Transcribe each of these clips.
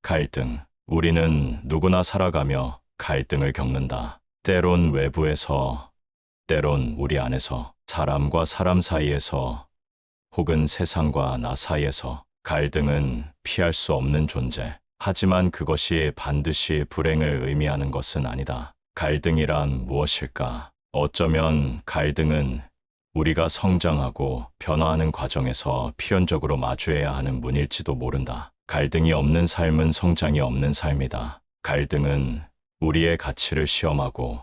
갈등. 우리는 누구나 살아가며 갈등을 겪는다. 때론 외부에서, 때론 우리 안에서, 사람과 사람 사이에서, 혹은 세상과 나 사이에서. 갈등은 피할 수 없는 존재. 하지만 그것이 반드시 불행을 의미하는 것은 아니다. 갈등이란 무엇일까? 어쩌면 갈등은 우리가 성장하고 변화하는 과정에서 필연적으로 마주해야 하는 문일지도 모른다. 갈등이 없는 삶은 성장이 없는 삶이다. 갈등은 우리의 가치를 시험하고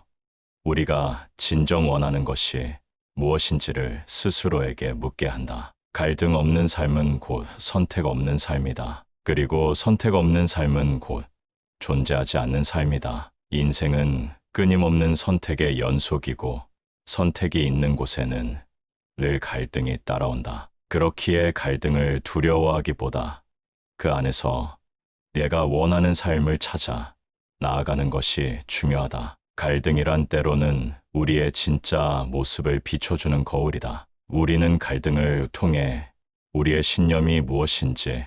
우리가 진정 원하는 것이 무엇인지를 스스로에게 묻게 한다. 갈등 없는 삶은 곧 선택 없는 삶이다. 그리고 선택 없는 삶은 곧 존재하지 않는 삶이다. 인생은 끊임없는 선택의 연속이고 선택이 있는 곳에는 늘 갈등이 따라온다. 그렇기에 갈등을 두려워하기보다 그 안에서 내가 원하는 삶을 찾아 나아가는 것이 중요하다. 갈등이란 때로는 우리의 진짜 모습을 비춰주는 거울이다. 우리는 갈등을 통해 우리의 신념이 무엇인지,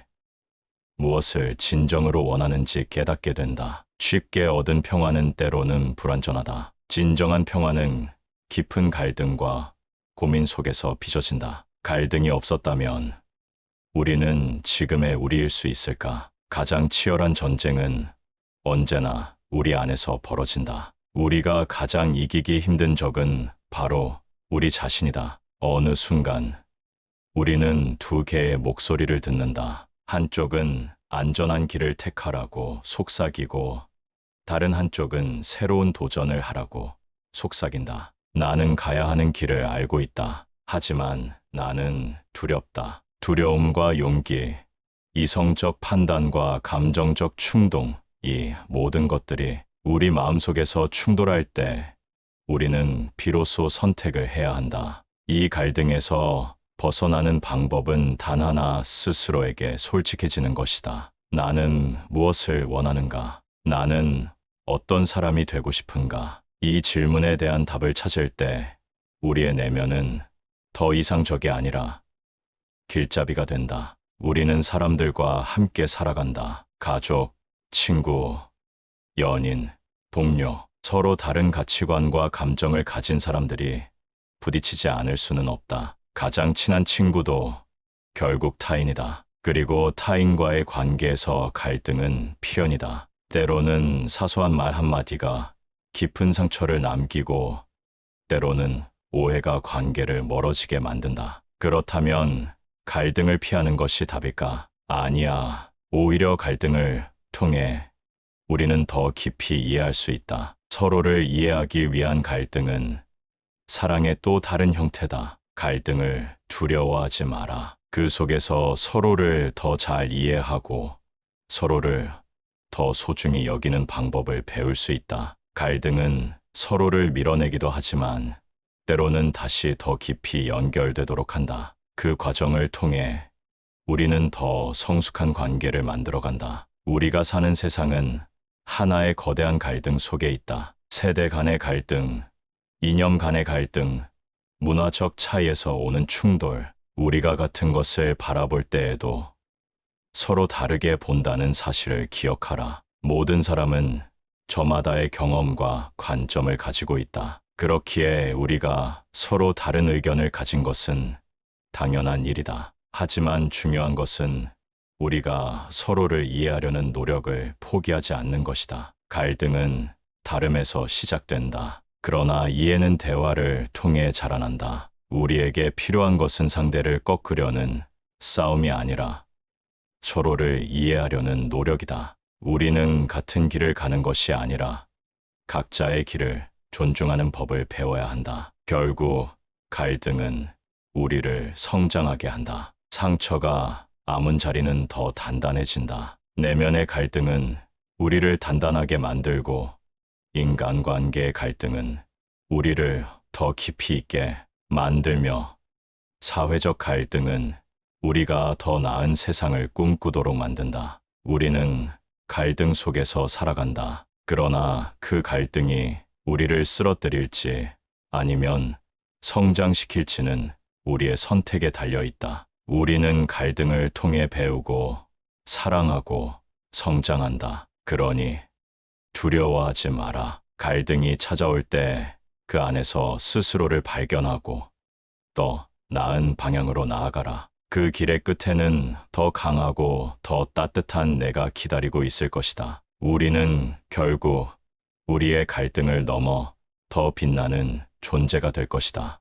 무엇을 진정으로 원하는지 깨닫게 된다. 쉽게 얻은 평화는 때로는 불완전하다. 진정한 평화는 깊은 갈등과 고민 속에서 빚어진다. 갈등이 없었다면 우리는 지금의 우리일 수 있을까? 가장 치열한 전쟁은 언제나 우리 안에서 벌어진다. 우리가 가장 이기기 힘든 적은 바로 우리 자신이다. 어느 순간 우리는 두 개의 목소리를 듣는다. 한쪽은 안전한 길을 택하라고 속삭이고 다른 한쪽은 새로운 도전을 하라고 속삭인다. 나는 가야 하는 길을 알고 있다. 하지만 나는 두렵다. 두려움과 용기, 이성적 판단과 감정적 충동, 이 모든 것들이 우리 마음속에서 충돌할 때 우리는 비로소 선택을 해야 한다. 이 갈등에서 벗어나는 방법은 단 하나, 스스로에게 솔직해지는 것이다. 나는 무엇을 원하는가? 나는 어떤 사람이 되고 싶은가? 이 질문에 대한 답을 찾을 때 우리의 내면은 더 이상적이 아니라 길잡이가 된다. 우리는 사람들과 함께 살아간다. 가족, 친구, 연인, 동료, 서로 다른 가치관과 감정을 가진 사람들이 부딪히지 않을 수는 없다. 가장 친한 친구도 결국 타인이다. 그리고 타인과의 관계에서 갈등은 필연이다. 때로는 사소한 말 한마디가 깊은 상처를 남기고 때로는 오해가 관계를 멀어지게 만든다. 그렇다면 갈등을 피하는 것이 답일까? 아니야. 오히려 갈등을 통해 우리는 더 깊이 이해할 수 있다. 서로를 이해하기 위한 갈등은 사랑의 또 다른 형태다. 갈등을 두려워하지 마라. 그 속에서 서로를 더 잘 이해하고 서로를 더 소중히 여기는 방법을 배울 수 있다. 갈등은 서로를 밀어내기도 하지만 때로는 다시 더 깊이 연결되도록 한다. 그 과정을 통해 우리는 더 성숙한 관계를 만들어간다. 우리가 사는 세상은 하나의 거대한 갈등 속에 있다. 세대 간의 갈등, 이념 간의 갈등, 문화적 차이에서 오는 충돌, 우리가 같은 것을 바라볼 때에도 서로 다르게 본다는 사실을 기억하라. 모든 사람은 저마다의 경험과 관점을 가지고 있다. 그렇기에 우리가 서로 다른 의견을 가진 것은 당연한 일이다. 하지만 중요한 것은 우리가 서로를 이해하려는 노력을 포기하지 않는 것이다. 갈등은 다름에서 시작된다. 그러나 이해는 대화를 통해 자라난다. 우리에게 필요한 것은 상대를 꺾으려는 싸움이 아니라 서로를 이해하려는 노력이다. 우리는 같은 길을 가는 것이 아니라 각자의 길을 존중하는 법을 배워야 한다. 결국 갈등은 우리를 성장하게 한다. 상처가 아문 자리는 더 단단해진다. 내면의 갈등은 우리를 단단하게 만들고 인간관계의 갈등은 우리를 더 깊이 있게 만들며 사회적 갈등은 우리가 더 나은 세상을 꿈꾸도록 만든다. 우리는 갈등 속에서 살아간다. 그러나 그 갈등이 우리를 쓰러뜨릴지 아니면 성장시킬지는 우리의 선택에 달려 있다. 우리는 갈등을 통해 배우고 사랑하고 성장한다. 그러니 두려워하지 마라. 갈등이 찾아올 때 그 안에서 스스로를 발견하고 더 나은 방향으로 나아가라. 그 길의 끝에는 더 강하고 더 따뜻한 내가 기다리고 있을 것이다. 우리는 결국 우리의 갈등을 넘어 더 빛나는 존재가 될 것이다.